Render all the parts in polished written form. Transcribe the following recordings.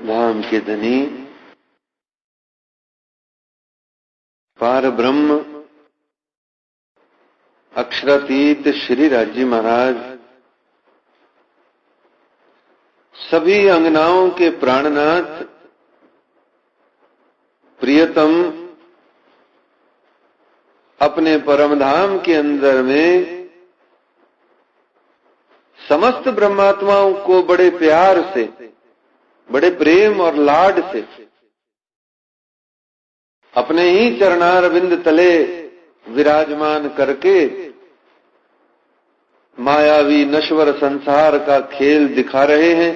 धाम के धनी पार ब्रह्म अक्षरातीत श्री राजी महाराज सभी अंगनाओं के प्राणनाथ प्रियतम अपने परम धाम के अंदर में समस्त ब्रह्मात्माओं को बड़े प्यार से, बड़े प्रेम और लाड से अपने ही चरणारविंद तले विराजमान करके मायावी नश्वर संसार का खेल दिखा रहे हैं।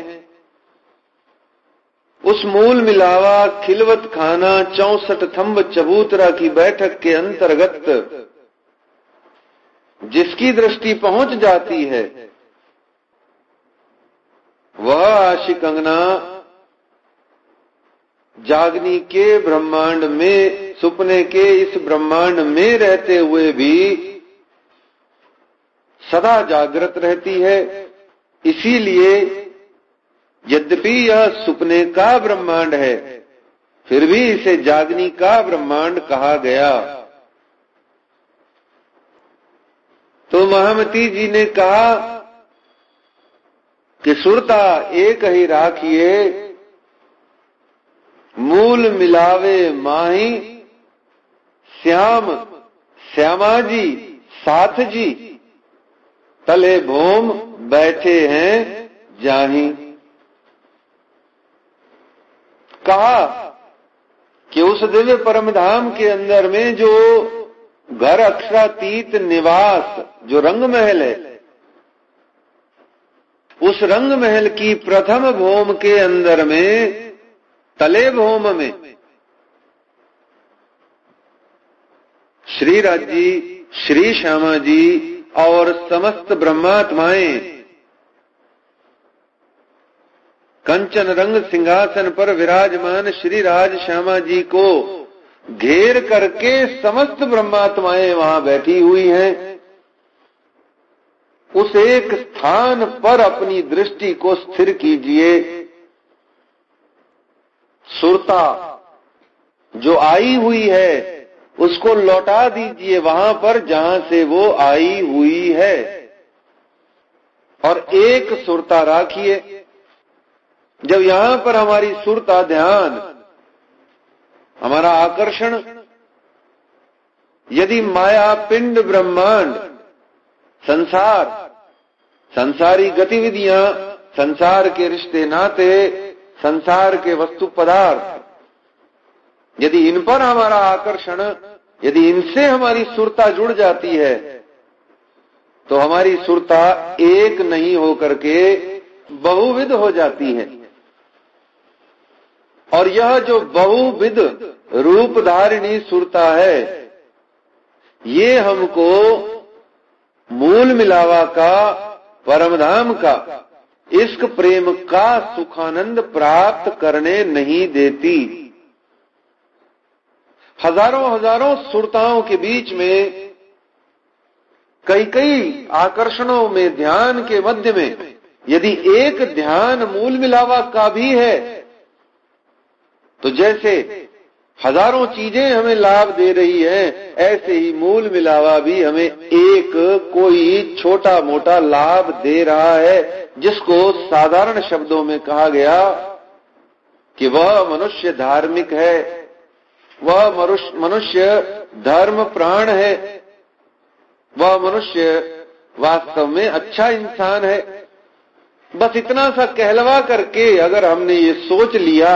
उस मूल मिलावा खिलवत खाना 64 थंब चबूतरा की बैठक के अंतर्गत जिसकी दृष्टि पहुंच जाती है वह आशिक अंगना जागनी के ब्रह्मांड में, सुपने के इस ब्रह्मांड में रहते हुए भी सदा जागृत रहती है। इसीलिए यद्यपि यह सुपने का ब्रह्मांड है फिर भी इसे जागनी का ब्रह्मांड कहा गया। तो महामती जी ने कहा कि सुरता एक ही राखिए, मूल मिलावे माही, श्याम श्यामा जी साथ जी, तले भोम बैठे हैं जाही। कहा कि उस दिव्य परम धाम के अंदर में जो घर अक्षरातीत निवास, जो रंग महल है, उस रंग महल की प्रथम भोम के अंदर में, तले भोम में श्री राजी, श्री श्यामा जी और समस्त ब्रह्मात्माएं कंचन रंग सिंहासन पर विराजमान श्री राज श्यामा जी को घेर करके समस्त ब्रह्मात्माएं वहां बैठी हुई हैं। उस एक स्थान पर अपनी दृष्टि को स्थिर कीजिए। सुरता जो आई हुई है उसको लौटा दीजिए वहां पर जहां से वो आई हुई है और एक सुरता राखिए। जब यहां पर हमारी सुरता, ध्यान, हमारा आकर्षण यदि माया पिंड ब्रह्मांड संसार, संसारी गतिविधियां, संसार के रिश्ते नाते, संसार के वस्तु पदार्थ, यदि इन पर हमारा आकर्षण, यदि इनसे हमारी सुरता जुड़ जाती है तो हमारी सुरता एक नहीं होकर के बहुविध हो जाती है। और यह जो बहुविध रूप धारिणी सुरता है ये हमको मूल मिलावा का, परमधाम का, इश्क प्रेम का सुखानंद प्राप्त करने नहीं देती। हजारों हजारों सुरताओं के बीच में, कई कई आकर्षणों में, ध्यान के मध्य में यदि एक ध्यान मूल मिलावा का भी है तो जैसे हजारों चीजें हमें लाभ दे रही हैं, ऐसे ही मूल मिलावा भी हमें एक कोई छोटा मोटा लाभ दे रहा है, जिसको साधारण शब्दों में कहा गया कि वह मनुष्य धार्मिक है, वह मनुष्य धर्म प्राण है, वह मनुष्य वास्तव में अच्छा इंसान है। बस इतना सा कहलवा करके अगर हमने ये सोच लिया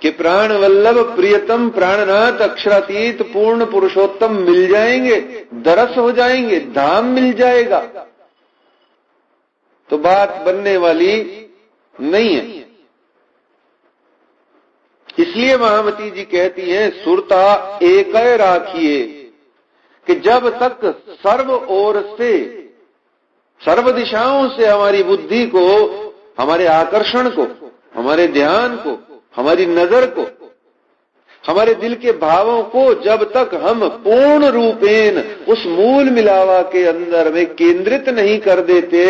कि प्राण वल्लभ प्रियतम प्राणनाथ अक्षरातीत पूर्ण पुरुषोत्तम मिल जाएंगे, दरस हो जाएंगे, धाम मिल जाएगा, तो बात बनने वाली नहीं है। इसलिए महामती जी कहती हैं सुरता एक राखिए कि जब तक सर्व ओर से, सर्व दिशाओं से हमारी बुद्धि को, हमारे आकर्षण को, हमारे ध्यान को, हमारी नजर को हमारे दिल के भावों को जब तक हम पूर्ण रूपेण उस मूल मिलावा के अंदर में केंद्रित नहीं कर देते,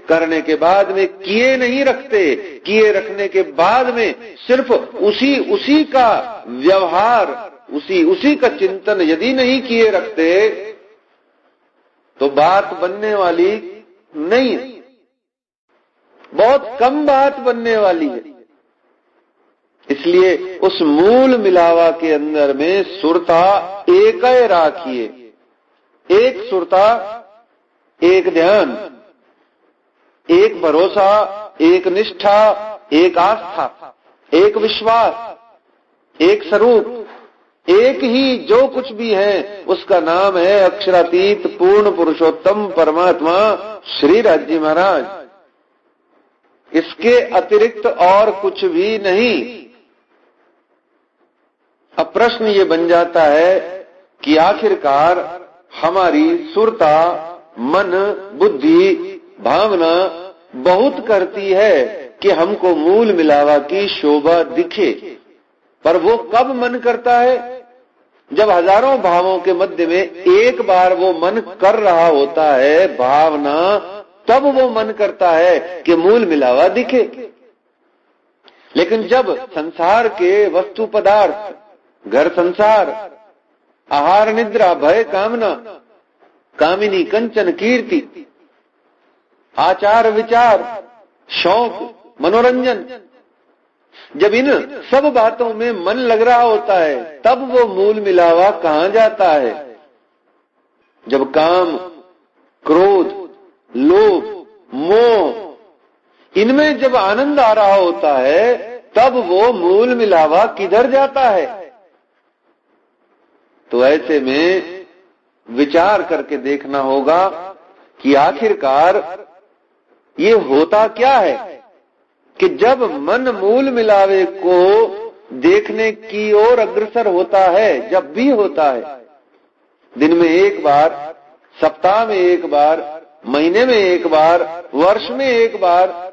करने के बाद में किए नहीं रखते, किए रखने के बाद में सिर्फ उसी का व्यवहार, उसी का चिंतन यदि नहीं किए रखते तो बात बनने वाली नहीं है, बहुत कम बात बनने वाली है। इसलिए उस मूल मिलावा के अंदर में सुरता एक राखिए, एक सुरता, एक ध्यान, एक भरोसा, एक निष्ठा, एक आस्था, एक विश्वास, एक स्वरूप, एक ही जो कुछ भी है उसका नाम है अक्षरातीत पूर्ण पुरुषोत्तम परमात्मा श्री राज महाराज। इसके अतिरिक्त और कुछ भी नहीं। अब प्रश्न ये बन जाता है कि आखिरकार हमारी सुरता, मन, बुद्धि, भावना बहुत करती है कि हमको मूल मिलावा की शोभा दिखे, पर वो कब मन करता है? जब हजारों भावों के मध्य में एक बार वो मन कर रहा होता है भावना, तब वो मन करता है कि मूल मिलावा दिखे। लेकिन जब संसार के वस्तु पदार्थ, घर संसार, आहार निद्रा, भय कामना, कामिनी कंचन कीर्ति, आचार विचार, शौक, मनोरंजन, जब इन सब बातों में मन लग रहा होता है तब वो मूल मिलावा कहां जाता है? जब काम, क्रोध, लोभ, मोह, इनमें जब आनंद आ रहा होता है तब वो मूल मिलावा किधर जाता है? तो ऐसे में विचार करके देखना होगा कि आखिरकार ये होता क्या है कि जब मन मूल मिलावे को देखने की ओर अग्रसर होता है, जब भी होता है, दिन में एक बार, सप्ताह में एक बार, महीने में एक बार, वर्ष में एक बार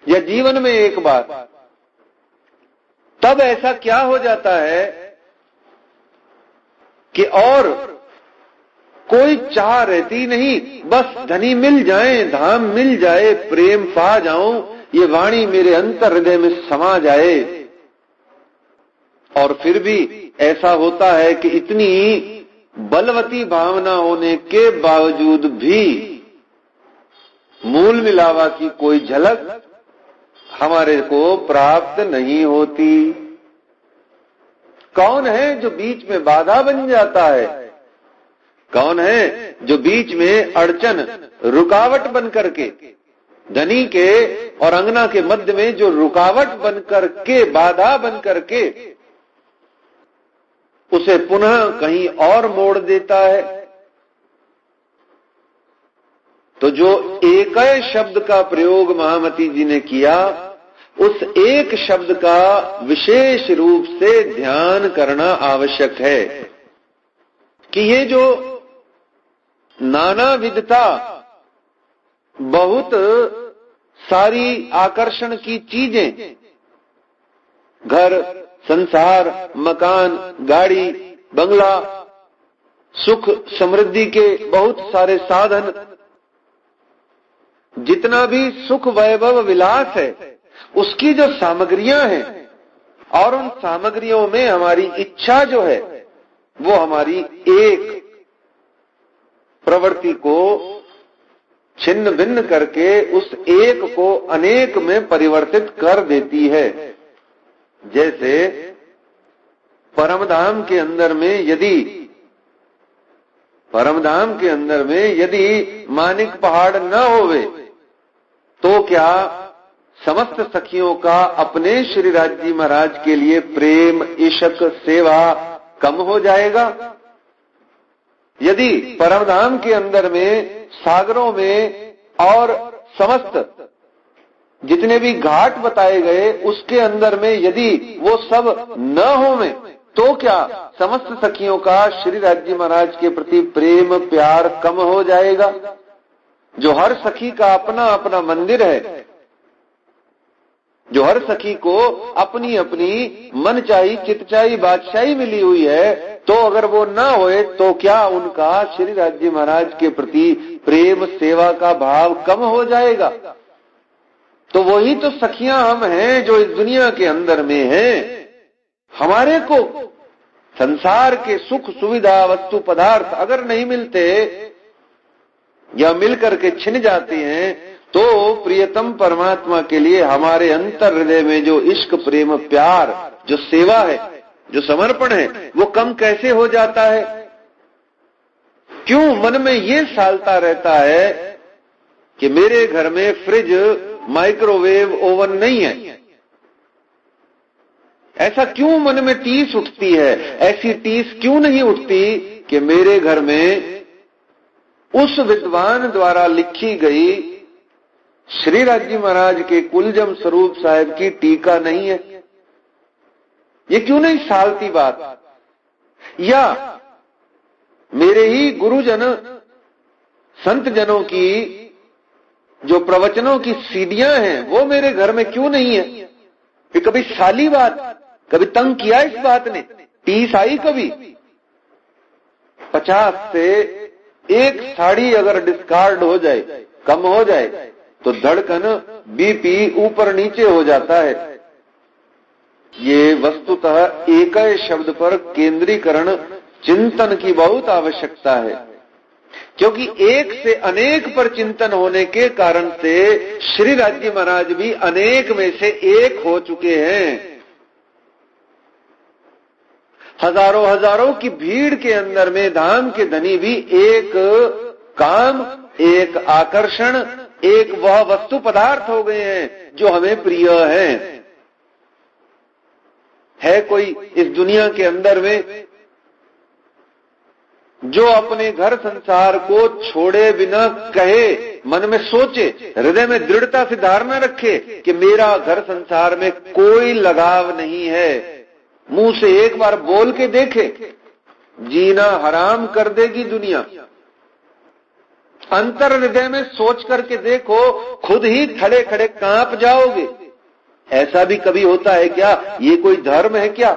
या जीवन में एक बार, तब ऐसा क्या हो जाता है कि और कोई चाह रहती नहीं, बस धनी मिल जाए, धाम मिल जाए, प्रेम पा जाऊं, ये वाणी मेरे अंतर हृदय में समा जाए। और फिर भी ऐसा होता है कि इतनी बलवती भावना होने के बावजूद भी मूल मिलावा की कोई झलक हमारे को प्राप्त नहीं होती। कौन है जो बीच में बाधा बन जाता है? कौन है जो बीच में अड़चन, रुकावट बन करके, धनी के और अंगना के मध्य में जो रुकावट बन करके, बाधा बन करके उसे पुनः कहीं और मोड़ देता है? तो जो एक शब्द का प्रयोग महामती जी ने किया, उस एक शब्द का विशेष रूप से ध्यान करना आवश्यक है कि ये जो नाना विधता, बहुत सारी आकर्षण की चीजें, घर, संसार, मकान, गाड़ी, बंगला, सुख समृद्धि के बहुत सारे साधन, जितना भी सुख वैभव विलास है, उसकी जो सामग्रियां हैं, और उन सामग्रियों में हमारी इच्छा जो है वो हमारी एक प्रवृत्ति को छिन्न भिन्न करके उस एक को अनेक में परिवर्तित कर देती है। जैसे परमधाम के अंदर में यदि मानिक पहाड़ न होवे तो क्या समस्त सखियों का अपने श्री राज जी महाराज के लिए प्रेम, इशक, सेवा कम हो जाएगा? यदि परमधाम के अंदर में, सागरों में और समस्त जितने भी घाट बताए गए उसके अंदर में यदि वो सब न होवे तो क्या समस्त सखियों का श्री राज जी महाराज के प्रति प्रेम, प्यार कम हो जाएगा? जो हर सखी का अपना अपना मंदिर है, जो हर सखी को अपनी अपनी मनचाही चितचाही बादशाही मिली हुई है, तो अगर वो ना होए तो क्या उनका श्री राज्य महाराज के प्रति प्रेम सेवा का भाव कम हो जाएगा? तो वही तो सखियां हम हैं जो इस दुनिया के अंदर में हैं। हमारे को संसार के सुख सुविधा वस्तु पदार्थ अगर नहीं मिलते या मिलकर के छिन जाते हैं, तो प्रियतम परमात्मा के लिए हमारे अंतर हृदय में जो इश्क प्रेम प्यार, जो सेवा है, जो समर्पण है, वो कम कैसे हो जाता है? क्यों मन में ये सालता रहता है कि मेरे घर में फ्रिज माइक्रोवेव ओवन नहीं है? ऐसा क्यों मन में टीस उठती है? ऐसी टीस क्यों नहीं उठती कि मेरे घर में उस विद्वान द्वारा लिखी गई श्री राज्य महाराज के कुलजम स्वरूप साहिब की टीका नहीं है? ये क्यों नहीं सालती बात? या मेरे ही गुरुजन संत जनों की जो प्रवचनों की सीडियां हैं वो मेरे घर में क्यों नहीं है? कि कभी साली बात, कभी तंग किया इस बात ने? टीस आई कभी? 50 से एक साड़ी अगर डिस्कार्ड हो जाए, कम हो जाए, तो धड़कन बीपी ऊपर नीचे हो जाता है। ये वस्तुतः एक ही शब्द पर केंद्रीकरण चिंतन की बहुत आवश्यकता है, क्योंकि एक से अनेक पर चिंतन होने के कारण से श्री राज्य महाराज भी अनेक में से एक हो चुके हैं। हजारों हजारों की भीड़ के अंदर में धाम के धनी भी एक काम, एक आकर्षण, एक वह वस्तु पदार्थ हो गए हैं जो हमें प्रिय है कोई इस दुनिया के अंदर में जो अपने घर संसार को छोड़े बिना कहे, मन में सोचे, हृदय में दृढ़ता से धारणा रखे कि मेरा घर संसार में कोई लगाव नहीं है, मुंह से एक बार बोल के देखे, जीना हराम कर देगी दुनिया। अंतर हृदय में सोच करके देखो, खुद ही खड़े खड़े कांप जाओगे। ऐसा भी कभी होता है क्या? ये कोई धर्म है क्या?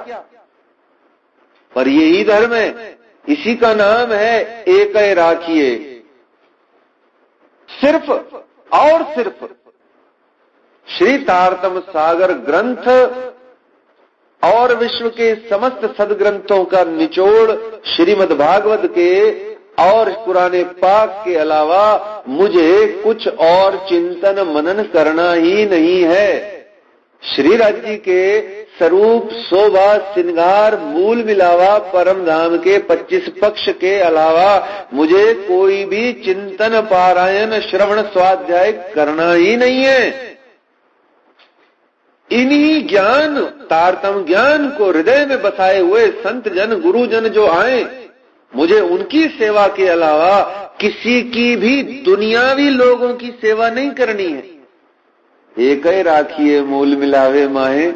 पर यही धर्म है, इसी का नाम है एक राखिए। सिर्फ और सिर्फ श्री तारतम सागर ग्रंथ और विश्व के समस्त सदग्रंथों का निचोड़ श्रीमद् भागवत के और पुराने पाक के अलावा मुझे कुछ और चिंतन मनन करना ही नहीं है। श्री राज्य के स्वरूप शोभा श्रृंगार मूल मिलावा परम धाम के 25 पक्ष के अलावा मुझे कोई भी चिंतन पारायण श्रवण स्वाध्याय करना ही नहीं है। इन्हीं ज्ञान, तारतम ज्ञान को हृदय में बसाए हुए संत जन गुरुजन जो आए, मुझे उनकी सेवा के अलावा किसी की भी दुनियावी लोगों की सेवा नहीं करनी है। एक ही राखिए मूल मिलावे माहे,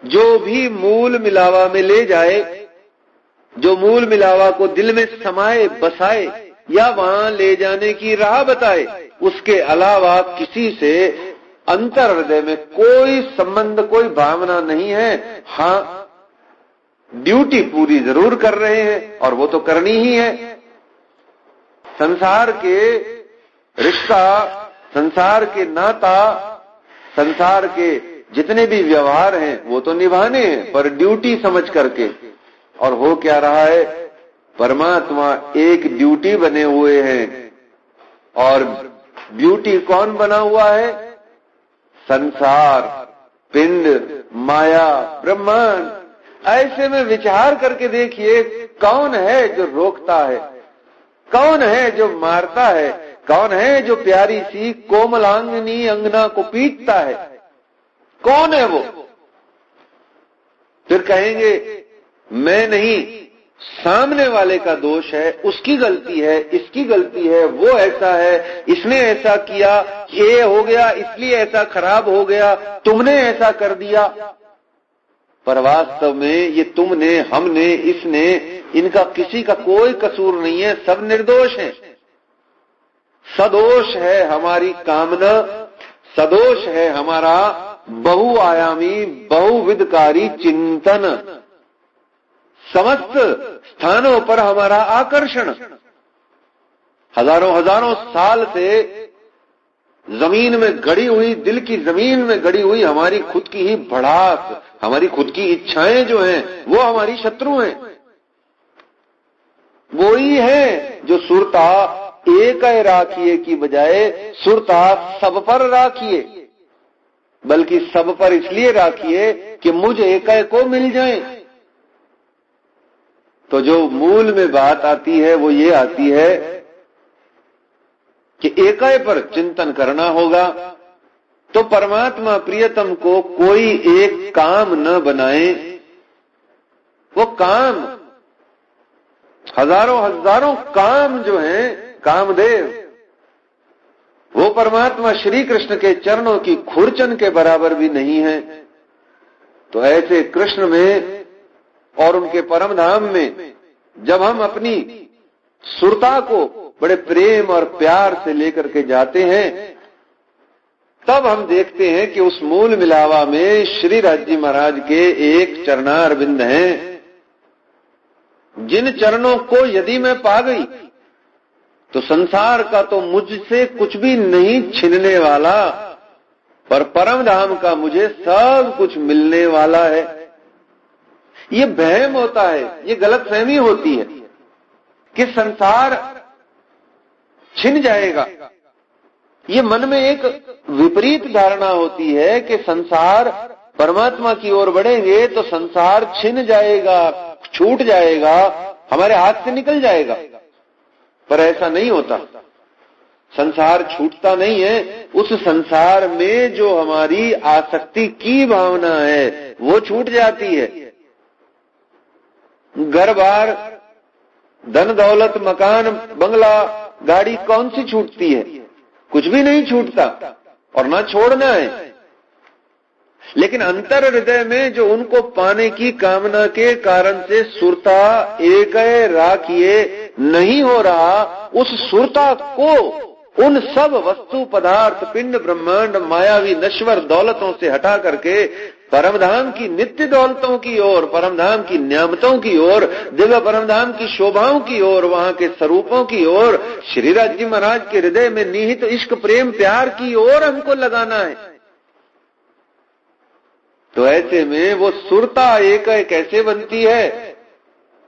जो भी मूल मिलावा में ले जाए, जो मूल मिलावा को दिल में समाए बसाए या वहां ले जाने की राह बताए, उसके अलावा किसी से अंतर हृदय में कोई संबंध, कोई भावना नहीं है। हाँ, ड्यूटी पूरी जरूर कर रहे हैं और वो तो करनी ही है। संसार के रिश्ता, संसार के नाता, संसार के जितने भी व्यवहार हैं वो तो निभाने हैं, पर ड्यूटी समझ करके। और हो क्या रहा है? परमात्मा एक ड्यूटी बने हुए हैं। और ड्यूटी कौन बना हुआ है? संसार, पिंड, माया, ब्रह्मांड। ऐसे में विचार करके देखिए, कौन है जो रोकता है? कौन है जो मारता है? कौन है जो प्यारी सी कोमलांगनी अंगना को पीटता है? कौन है वो? फिर कहेंगे मैं नहीं, सामने वाले का दोष है, उसकी गलती है, इसकी गलती है, वो ऐसा है, इसने ऐसा किया, ये हो गया, इसलिए ऐसा खराब हो गया, तुमने ऐसा कर दिया। पर वास्तव में ये तुमने, हमने, इसने, इनका किसी का कोई कसूर नहीं है, सब निर्दोष हैं। सदोष है हमारी कामना, सदोष है हमारा बहुआयामी बहुविधकारी चिंतन, समस्त स्थानों पर हमारा आकर्षण, हजारों हजारों साल से जमीन में गड़ी हुई, दिल की जमीन में गड़ी हुई हमारी खुद की ही भड़ास, हमारी खुद की इच्छाएं जो हैं वो हमारी शत्रु हैं। वो ही है जो सुरता एक राखिए की बजाय सुरता सब पर राखिए, बल्कि सब पर इसलिए राखिए कि मुझ एक को मिल जाए। तो जो मूल में बात आती है वो ये आती है कि एकाय पर चिंतन करना होगा। तो परमात्मा प्रियतम को कोई एक काम न बनाए, वो काम हजारों हजारों काम जो हैं कामदेव, वो परमात्मा श्री कृष्ण के चरणों की खुरचन के बराबर भी नहीं है। तो ऐसे कृष्ण में और उनके परम धाम में जब हम अपनी सुरता को बड़े प्रेम और प्यार से लेकर के जाते हैं, तब हम देखते हैं कि उस मूल मिलावा में श्री राज महाराज के एक चरणार बिंद हैं, जिन चरणों को यदि मैं पा गई तो संसार का तो मुझसे कुछ भी नहीं छिनने वाला, पर परम धाम का मुझे सब कुछ मिलने वाला है। ये वहम होता है, ये गलतफहमी होती है कि संसार छिन जाएगा। ये मन में एक विपरीत धारणा होती है कि संसार परमात्मा की ओर बढ़ेंगे तो संसार छिन जाएगा, छूट जाएगा, हमारे हाथ से निकल जाएगा। पर ऐसा नहीं होता, संसार छूटता नहीं है। उस संसार में जो हमारी आसक्ति की भावना है वो छूट जाती है। घर बार, धन दौलत, मकान, बंगला, गाड़ी कौन सी छूटती है? कुछ भी नहीं छूटता और ना छोड़ना है। लेकिन अंतर हृदय में जो उनको पाने की कामना के कारण से सुरता एक राखिए नहीं हो रहा, उस सुरता को उन सब वस्तु पदार्थ पिंड ब्रह्मांड मायावी नश्वर दौलतों से हटा करके परमधाम की नित्य दौलतों की ओर, परमधाम की न्यामतों की ओर, दिव्य परमधाम की शोभाओं की ओर, वहां के स्वरूपों की ओर, श्री राज जी महाराज के हृदय में निहित इश्क प्रेम प्यार की ओर हमको लगाना है। तो ऐसे में वो सुरता एक कैसे बनती है?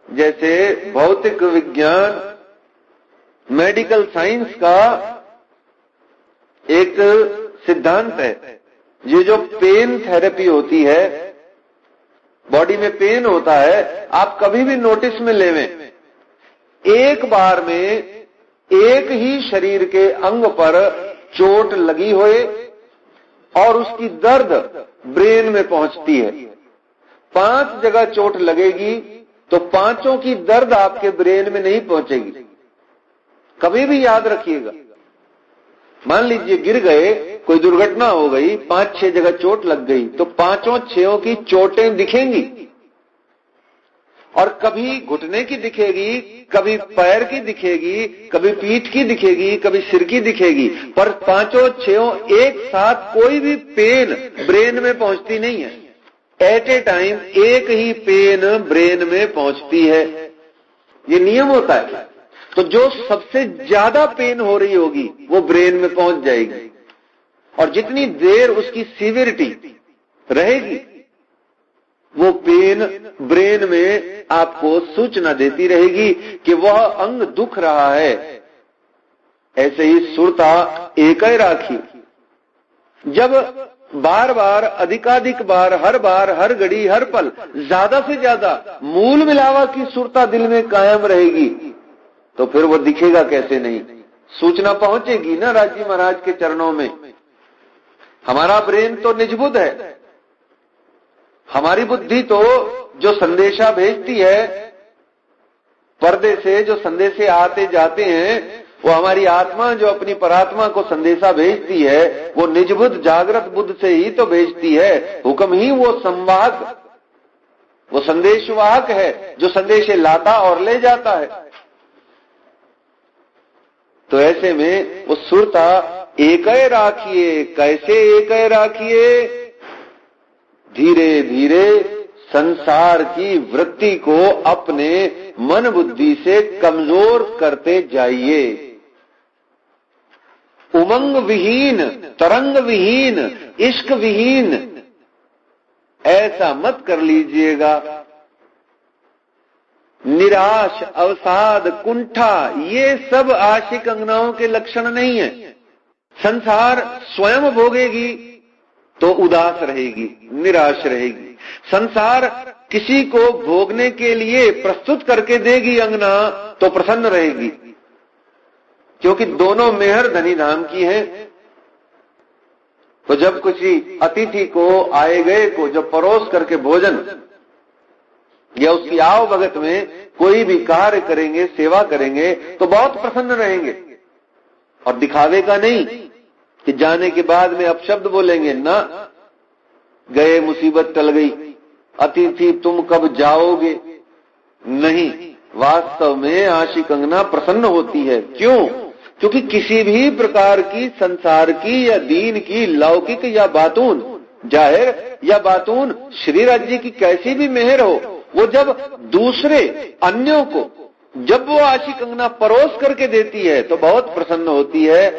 जैसे भौतिक विज्ञान, मेडिकल साइंस का एक सिद्धांत है। ये जो पेन थेरेपी होती है, बॉडी में पेन होता है, आप कभी भी नोटिस में लेवें, एक बार में एक ही शरीर के अंग पर चोट लगी होए और उसकी दर्द ब्रेन में पहुंचती है। 5 जगह चोट लगेगी तो 5 की दर्द आपके ब्रेन में नहीं पहुंचेगी। कभी भी याद रखिएगा, मान लीजिए गिर गए, कोई दुर्घटना हो गई, 5-6 जगह चोट लग गई, तो 5 की चोटें दिखेंगी और कभी घुटने की दिखेगी, कभी पैर की दिखेगी, कभी पीठ की दिखेगी, कभी सिर की दिखेगी, पर 5 एक साथ कोई भी पेन ब्रेन में पहुंचती नहीं है। एट ए टाइम एक ही पेन ब्रेन में पहुंचती है, ये नियम होता है। तो जो सबसे ज्यादा पेन हो रही होगी वो ब्रेन में पहुंच जाएगी और जितनी देर उसकी सीवियरिटी रहेगी वो पेन ब्रेन में आपको सूचना देती रहेगी कि वह अंग दुख रहा है। ऐसे ही सुरता एक राखी, जब बार बार अधिकाधिक बार, हर घड़ी, हर पल ज्यादा से ज्यादा मूल मिलावा की सुरता दिल में कायम रहेगी तो फिर वो दिखेगा कैसे नहीं? सूचना पहुंचेगी ना राजी महाराज के चरणों में। हमारा ब्रेन तो निजबुद्ध है, हमारी बुद्धि तो जो संदेशा भेजती है, पर्दे से जो संदेशे आते जाते हैं, वो हमारी आत्मा जो अपनी परात्मा को संदेशा भेजती है, वो निजबुद्ध जागृत बुद्ध से ही तो भेजती है। हुक्म ही वो संवाहक, वो संदेशवाहक है जो संदेशे लाता और ले जाता है। तो ऐसे में वो सुरता एक राखिए। कैसे एक राखिए? धीरे धीरे संसार की वृत्ति को अपने मन बुद्धि से कमजोर करते जाइए। उमंग विहीन, तरंग विहीन, इश्क विहीन ऐसा मत कर लीजिएगा। निराश, अवसाद, कुंठा ये सब आशिक अंगनाओं के लक्षण नहीं है। संसार स्वयं भोगेगी तो उदास रहेगी, निराश रहेगी। संसार किसी को भोगने के लिए प्रस्तुत करके देगी अंगना तो प्रसन्न रहेगी, क्योंकि दोनों मेहर धनी धाम की है। तो जब किसी अतिथि को, आए गए को जब परोस करके भोजन या उसकी आओ भगत में कोई भी कार्य करेंगे, सेवा करेंगे तो बहुत प्रसन्न रहेंगे। और दिखावे का नहीं कि जाने के बाद में अपशब्द बोलेंगे, ना, गए मुसीबत टल गई, अतिथि तुम कब जाओगे, नहीं। वास्तव में आशिक अंगना प्रसन्न होती है। क्यों? क्योंकि किसी भी प्रकार की संसार की या दीन की, लौकिक या बातून, जाहिर या बातून, श्री राज्य की कैसी भी मेहर हो, वो जब दूसरे अन्यों को जब वो आशिक अंगना परोस करके देती है तो बहुत प्रसन्न होती है।